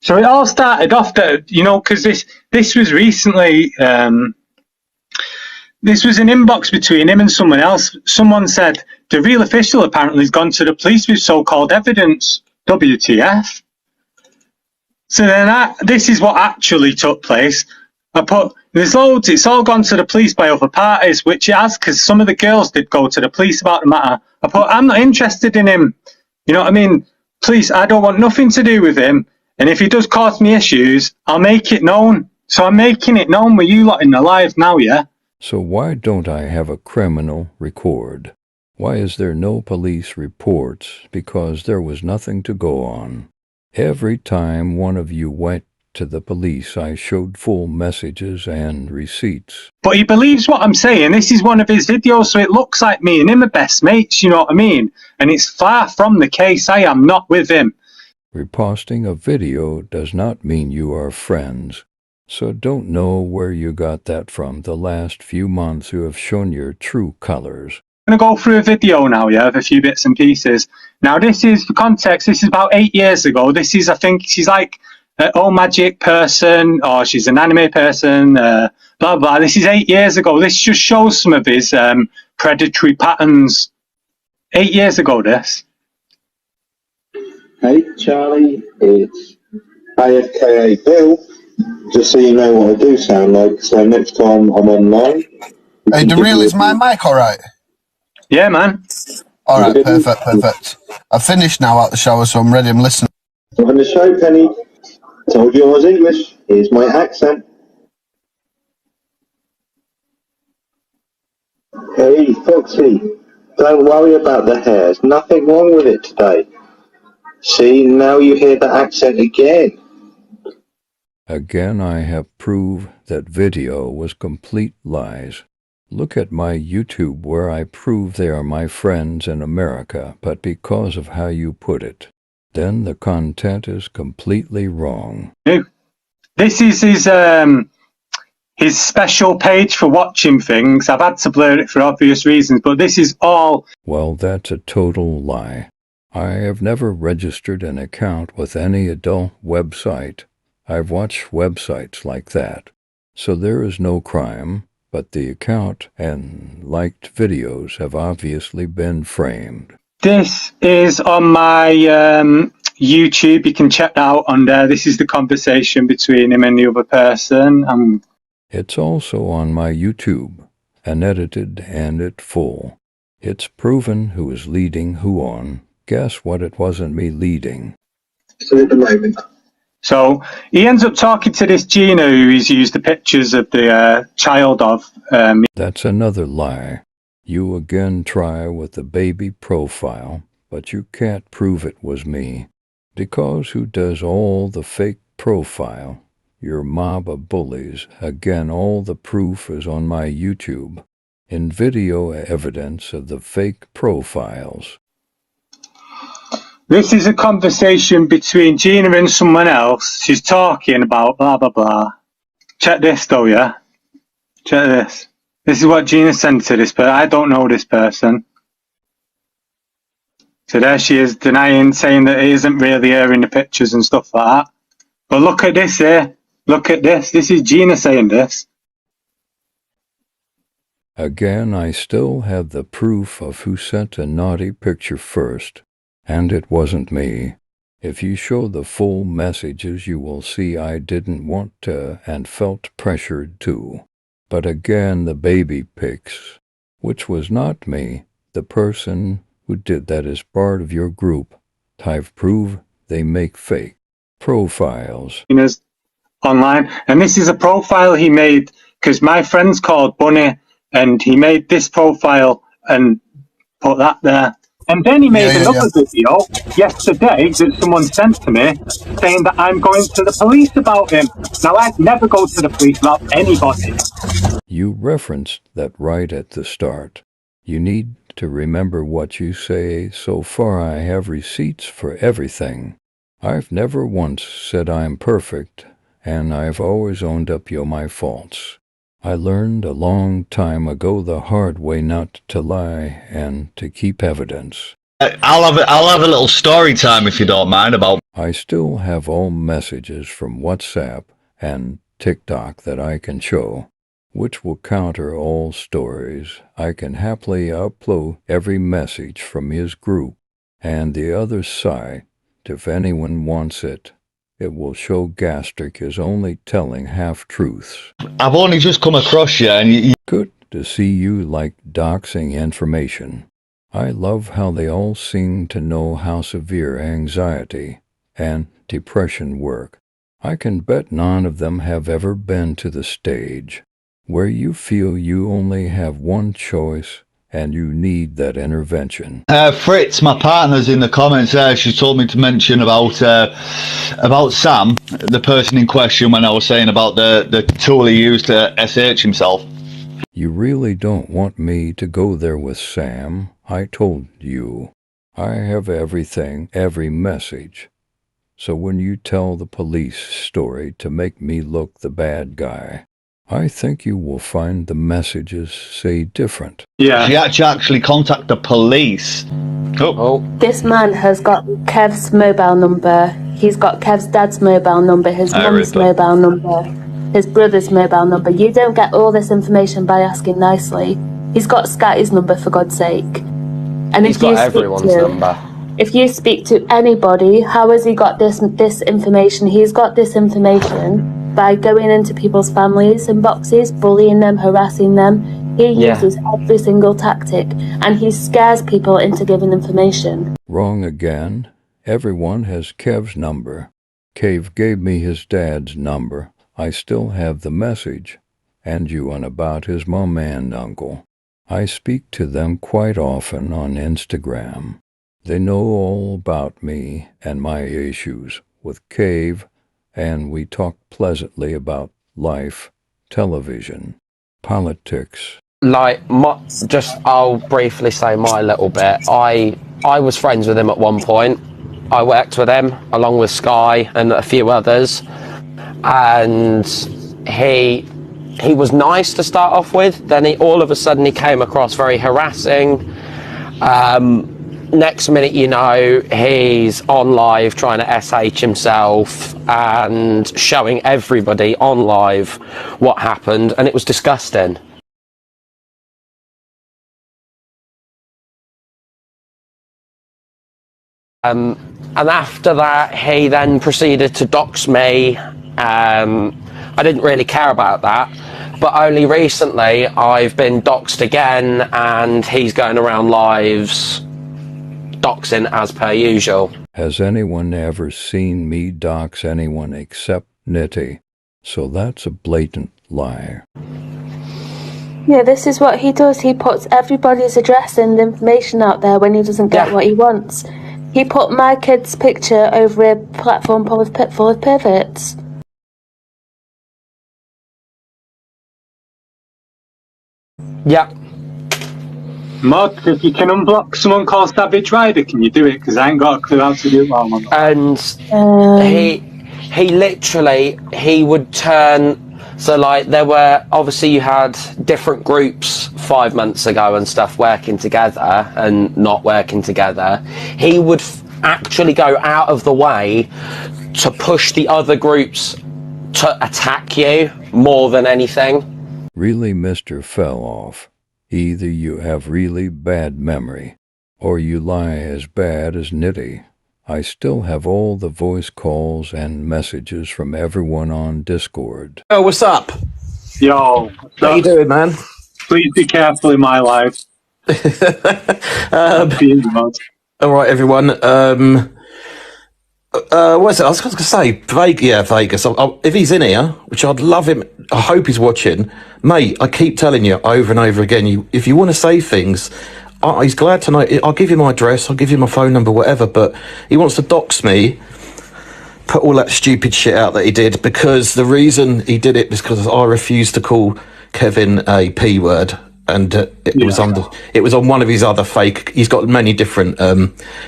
So it all started off that, because this was recently, this was an inbox between him and someone else. Someone said the real official apparently has gone to the police with so-called evidence. WTF? So then this is what actually took place. I put, there's loads, it's all gone to the police by other parties, which it has, because some of the girls did go to the police about the matter. I put, I'm not interested in him. You know what I mean? Police, I don't want nothing to do with him. And if he does cause me issues, I'll make it known. So I'm making it known with you lot in the live now, yeah? So why don't I have a criminal record? Why is there no police reports? Because there was nothing to go on. Every time one of you went to the police, I showed full messages and receipts. But he believes what I'm saying. This is one of his videos, so it looks like me and him are best mates, you know what I mean? And it's far from the case. I am not with him. Reposting a video does not mean you are friends. So don't know where you got that from. The last few months you have shown your true colors. I'm going to go through a video now, yeah, of a few bits and pieces. Now, this is, for context, this is about 8 years ago. This is, I think, she's like an old magic person, or she's an anime person, blah, blah. This is 8 years ago. This just shows some of his predatory patterns. 8 years ago, this. Hey, Charlie, it's AFKA Bill. Just so you know what I do sound like, so next time I'm online... Hey, Daryl, is my mic alright? Yeah, man. Alright, perfect. I've finished now out the shower, so I'm ready, I'm listening. On the show, Penny. Told you I was English. Here's my accent. Hey, Foxy. Don't worry about the hair. There's nothing wrong with it today. See, now you hear the accent again. Again, I have proved that video was complete lies. Look at my YouTube where I prove they are my friends in America, but because of how you put it, then the content is completely wrong. This is his special page for watching things. I've had to blur it for obvious reasons, but this is all... Well, that's a total lie. I have never registered an account with any adult website. I've watched websites like that, so there is no crime, but the account and liked videos have obviously been framed. This is on my YouTube. You can check that out on there. This is the conversation between him and the other person. It's also on my YouTube, unedited and at full. It's proven who is leading who on. Guess what? It wasn't me leading. So at the moment... So he ends up talking to this Gina who he's used the pictures of the child of. That's another lie. You again try with the baby profile, but you can't prove it was me. Because who does all the fake profile? Your mob of bullies. Again, all the proof is on my YouTube. In video evidence of the fake profiles. This is a conversation between Gina and someone else. She's talking about blah, blah, blah. Check this though, yeah? Check this. This is what Gina sent to this person. I don't know this person. So there she is denying, saying that it isn't really her in the pictures and stuff like that. But look at this here. Look at this. This is Gina saying this. Again, I still have the proof of who sent a naughty picture first. And it wasn't me. If you show the full messages, you will see I didn't want to and felt pressured to. But again, the baby pics, which was not me, the person who did that is part of your group. I've proved they make fake profiles. Online, and this is a profile he made because my friend's called Bunny, and he made this profile and put that there. And then he made another video yesterday that someone sent to me saying that I'm going to the police about him. Now, I'd never go to the police about anybody. You referenced that right at the start. You need to remember what you say. So far, I have receipts for everything. I've never once said I'm perfect, and I've always owned up to my faults. I learned a long time ago the hard way not to lie and to keep evidence. I'll have a little story time if you don't mind about. I still have all messages from WhatsApp and TikTok that I can show, which will counter all stories. I can happily upload every message from his group and the other side if anyone wants it. It will show Gastric is only telling half-truths. I've only just come across you, and you Good to see you like doxing information. I love how they all seem to know how severe anxiety and depression work. I can bet none of them have ever been to the stage where you feel you only have one choice and you need that intervention. Fritz, my partner's in the comments there. She told me to mention about Sam, the person in question, when I was saying about the tool he used to SH himself. You really don't want me to go there with Sam. I told you. I have everything, every message. So when you tell the police story to make me look the bad guy, I think you will find the messages say different. Yeah. She actually contacted the police. This man has got Kev's mobile number. He's got Kev's dad's mobile number, his mum's mobile number, his brother's mobile number. You don't get all this information by asking nicely. He's got Scotty's number, for God's sake. And He's got everyone's number. If you speak to anybody, how has he got this information? He's got this information by going into people's families' inboxes, bullying them, harassing them. He uses every single tactic, and he scares people into giving information. Wrong again. Everyone has Kev's number. Kev gave me his dad's number. I still have the message, and you one about his mom and uncle. I speak to them quite often on Instagram. They know all about me and my issues with Cave, and we talk pleasantly about life, television, politics. I'll briefly say my little bit. I was friends with him at one point. I worked with him along with Sky and a few others, and he was nice to start off with. Then all of a sudden he came across very harassing. Next minute, you know, he's on live trying to SH himself and showing everybody on live what happened, and it was disgusting. And after that, he then proceeded to dox me. I didn't really care about that, but only recently I've been doxed again, and he's going around lives doxing as per usual. Has anyone ever seen me dox anyone except Nitty? So that's a blatant lie. Yeah, this is what he does. He puts everybody's address and information out there when he doesn't get what he wants. He put my kid's picture over a platform full of perverts. Yeah. Mod, if you can unblock someone called Savage Rider, can you do it? Because I ain't got a clue how to do it while I'm on. And he literally, he would turn, so like there were, obviously you had different groups 5 months ago and stuff working together and not working together. He would actually go out of the way to push the other groups to attack you more than anything. Really, Mr. Fell-Off, either you have really bad memory, or you lie as bad as Nitty. I still have all the voice calls and messages from everyone on Discord. Oh, what's up? Yo, How you doing, man? please be careful in my life. All right, everyone. What's it? I was going to say Vegas. If he's in here, which I'd love him, I hope he's watching, mate. I keep telling you over and over again. If you want to say things, he's glad to know. I'll give you my address. I'll give you my phone number, whatever. But he wants to dox me, put all that stupid shit out that he did, because the reason he did it was because I refused to call Kevin a P word. And it was on one of his other fake. He's got many different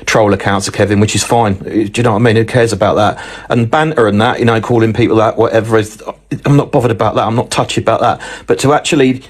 troll accounts of Kevin, which is fine. Do you know what I mean? Who cares about that? And banter and that, you know, calling people that, whatever. I'm not bothered about that. I'm not touchy about that. But to actually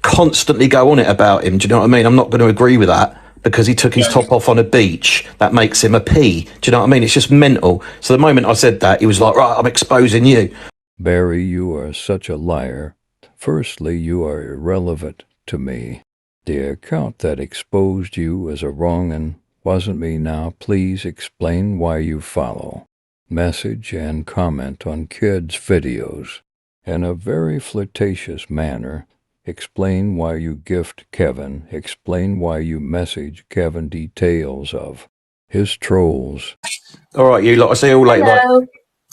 constantly go on it about him, do you know what I mean? I'm not going to agree with that. because he took his top off on a beach. That makes him a P. Do you know what I mean? It's just mental. So the moment I said that, he was like, right, I'm exposing you. Barry, you are such a liar. Firstly, you are irrelevant to me. The account that exposed you as a wrong'un wasn't me. Now please explain why you follow, message and comment on kids' videos. In a very flirtatious manner, explain why you gift Kevin, explain why you message Kevin details of his trolls. All right, you lot, I'll see you all later. Bye. Hello.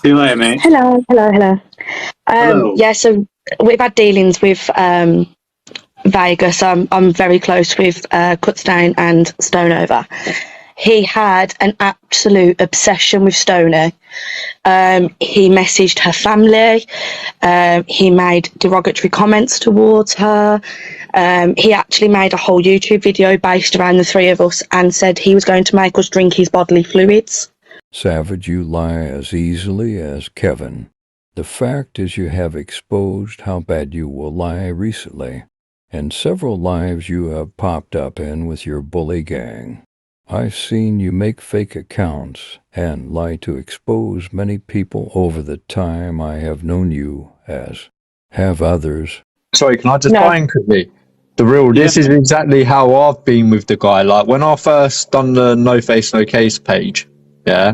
See you later, mate. Hello. Hello. Yeah, so we've had dealings with Vegas. I'm very close with Cutstain and Stoneover. He had an absolute obsession with Stoney. He messaged her family. He made derogatory comments towards her. He actually made a whole YouTube video based around the three of us and said he was going to make us drink his bodily fluids. Savage, you lie as easily as Kevin. The fact is you have exposed how bad you will lie recently, and several lives you have popped up in with your bully gang. I've seen you make fake accounts and lie to expose many people over the time I have known you, as have others. Sorry, can I just No. buy in quickly? This is exactly how I've been with the guy. Like, when I first done the No Face, No Case page, yeah,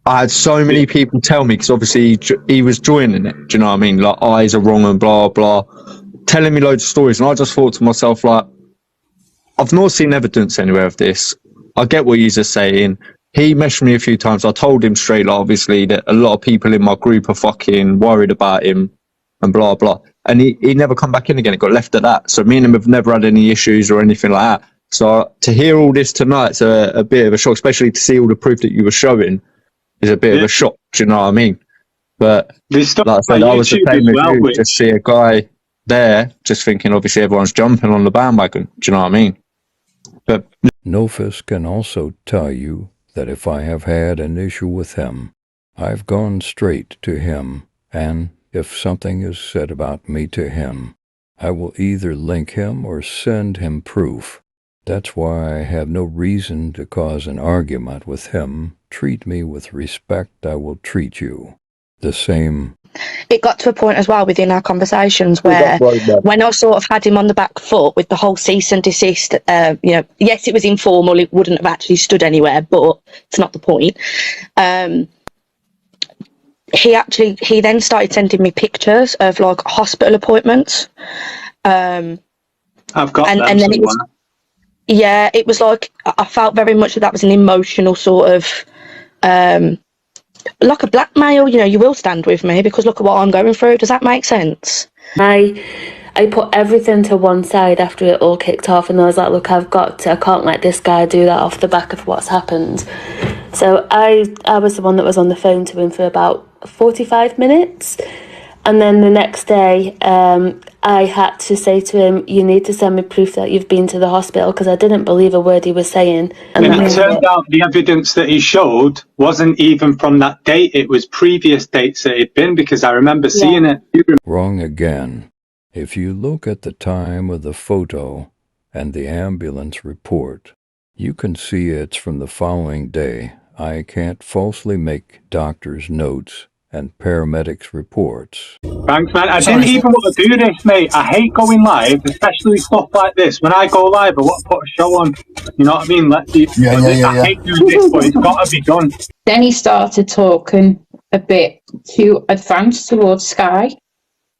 I had so many people tell me, because obviously he was joining it, do you know what I mean? Like, eyes are wrong and blah, blah, telling me loads of stories. And I just thought to myself, like, I've not seen evidence anywhere of this. I get what you're saying. He messaged me a few times. I told him straight, like, obviously, that a lot of people in my group are fucking worried about him and blah, blah. And he never come back in again. It got left at that. So me and him have never had any issues or anything like that. So to hear all this tonight's a bit of a shock, especially to see all the proof that you were showing is a bit of a shock. Do you know what I mean? But like I said, I was the same as you. Just see a guy there, just thinking obviously everyone's jumping on the bandwagon. Do you know what I mean? But Nofus can also tell you that if I have had an issue with him, I've gone straight to him, and if something is said about me to him, I will either link him or send him proof. That's why I have no reason to cause an argument with him. Treat me with respect, I will treat you the same. It got to a point as well within our conversations where when I sort of had him on the back foot with the whole cease and desist, yes, it was informal, it wouldn't have actually stood anywhere, but it's not the point. He then started sending me pictures of like hospital appointments. I've got them. And then it was like, I felt very much that was an emotional sort of, like a blackmail, you will stand with me because look at what I'm going through. Does that make sense? I put everything to one side after it all kicked off, and I was like, look, I can't let this guy do that off the back of what's happened. So I was the one that was on the phone to him for about 45 minutes. And then the next day, I had to say to him, you need to send me proof that you've been to the hospital, because I didn't believe a word he was saying. And it turned out the evidence that he showed wasn't even from that date. It was previous dates that it'd been, because I remember seeing it. Wrong again. If you look at the time of the photo and the ambulance report, you can see it's from the following day. I can't falsely make doctors' notes and paramedics' reports. Thanks, man. I didn't even want to do this, mate. I hate going live, especially stuff like this. When I go live, I want to put a show on. You know what I mean? I hate doing this, but it's got to be done. Then he started talking a bit too advanced towards Sky,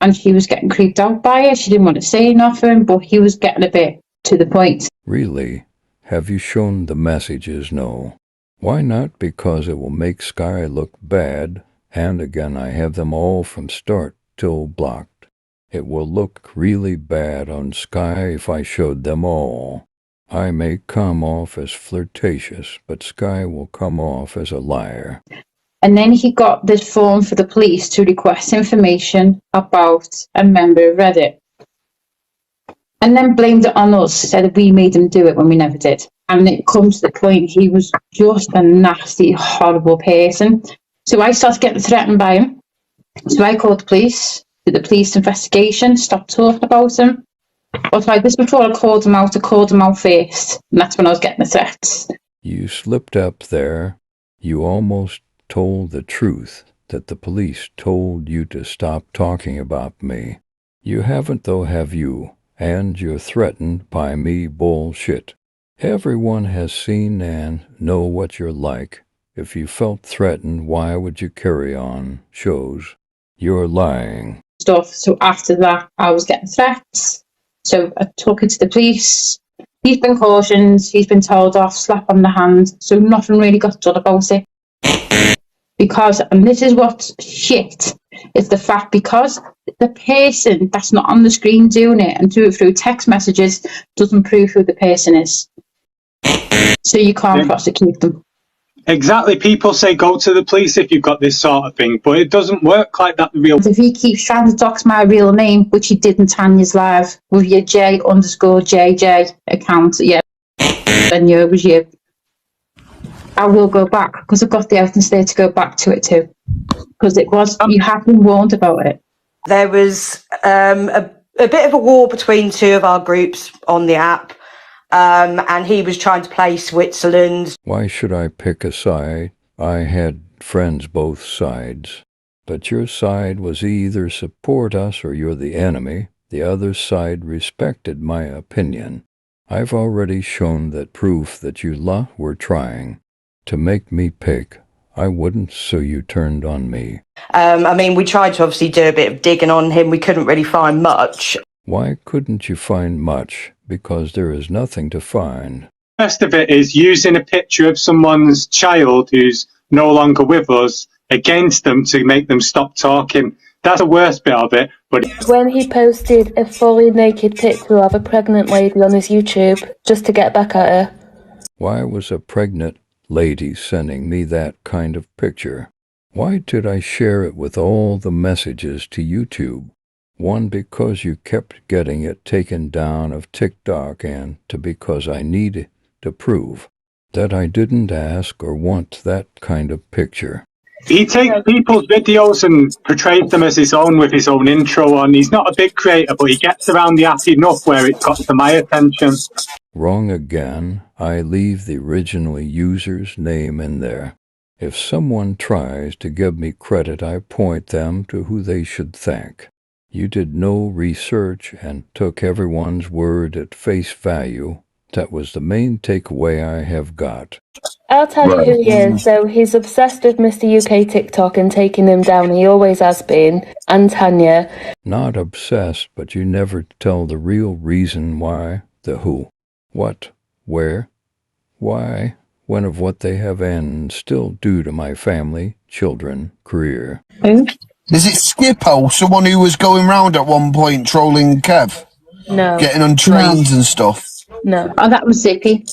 and she was getting creeped out by it. She didn't want to say nothing, but he was getting a bit to the point. Really? Have you shown the messages? No. Why not? Because it will make Sky look bad. And again, I have them all from start till blocked. It will look really bad on Sky if I showed them all. I may come off as flirtatious, but Sky will come off as a liar. And then he got this form for the police to request information about a member of Reddit. And then blamed it on us, said we made him do it when we never did. And it comes to the point he was just a nasty, horrible person. So I started getting threatened by him. So I called the police, did the police investigation, stopped talking about him. But like this before I called him out first, and that's when I was getting the threats. You slipped up there. You almost told the truth that the police told you to stop talking about me. You haven't though, have you? And you're threatened by me bullshit. Everyone has seen and know what you're like. If you felt threatened, why would you carry on shows? You're lying. Stuff. So after that, I was getting threats. So I took it to the police. He's been cautioned. He's been told off, slap on the hand. So nothing really got done about it. Because, and this is what's shit, is the fact because the person that's not on the screen doing it and do it through text messages doesn't prove who the person is. So you can't prosecute them. Exactly. People say go to the police if you've got this sort of thing, but it doesn't work like that. If he keeps trying to dox my real name, which he did in Tanya's live, with your J_JJ account, yeah, then it was you. I will go back because I've got the evidence there to go back to it too. Because it was, you have been warned about it. There was a bit of a war between two of our groups on the app. And he was trying to play Switzerland. Why should I pick a side? I had friends both sides. But your side was either support us or you're the enemy. The other side respected my opinion. I've already shown that proof that you were trying to make me pick. I wouldn't, so you turned on me. I mean, we tried to obviously do a bit of digging on him. We couldn't really find much. Why couldn't you find much? Because there is nothing to find. The rest of it is using a picture of someone's child who's no longer with us against them to make them stop talking. That's the worst bit of it. But when he posted a fully naked picture of a pregnant lady on his YouTube just to get back at her. Why was a pregnant lady sending me that kind of picture? Why did I share it with all the messages to YouTube? One, because you kept getting it taken down of TikTok, and two, because I needed to prove that I didn't ask or want that kind of picture. He takes people's videos and portrays them as his own with his own intro on. He's not a big creator, but he gets around the app enough where it's got to my attention. Wrong again. I leave the original user's name in there. If someone tries to give me credit, I point them to who they should thank. You did no research and took everyone's word at face value. That was the main takeaway I have got. I'll tell you who he is. So he's obsessed with Mr. UK TikTok and taking him down. He always has been. And Tanya. Not obsessed, but you never tell the real reason why, the who, what, where, why, when of what they have and still do to my family, children, career. Is it Skippo, someone who was going round at one point trolling Kev? No. Getting on trains and stuff? No. Oh, that was Zippy.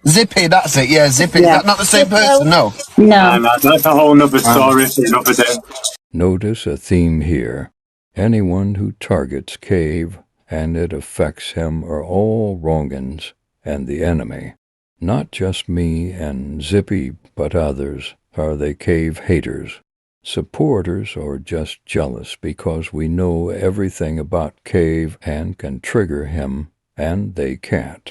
Zippy, that's it, yeah, Zippy. Yeah. Is that not the same person? No. No. That's a whole nother story for another day. Notice a theme here. Anyone who targets Cave and it affects him are all wrongins and the enemy. Not just me and Zippy, but others. Are they Cave haters? Supporters or just jealous because we know everything about Cave and can trigger him, and they can't.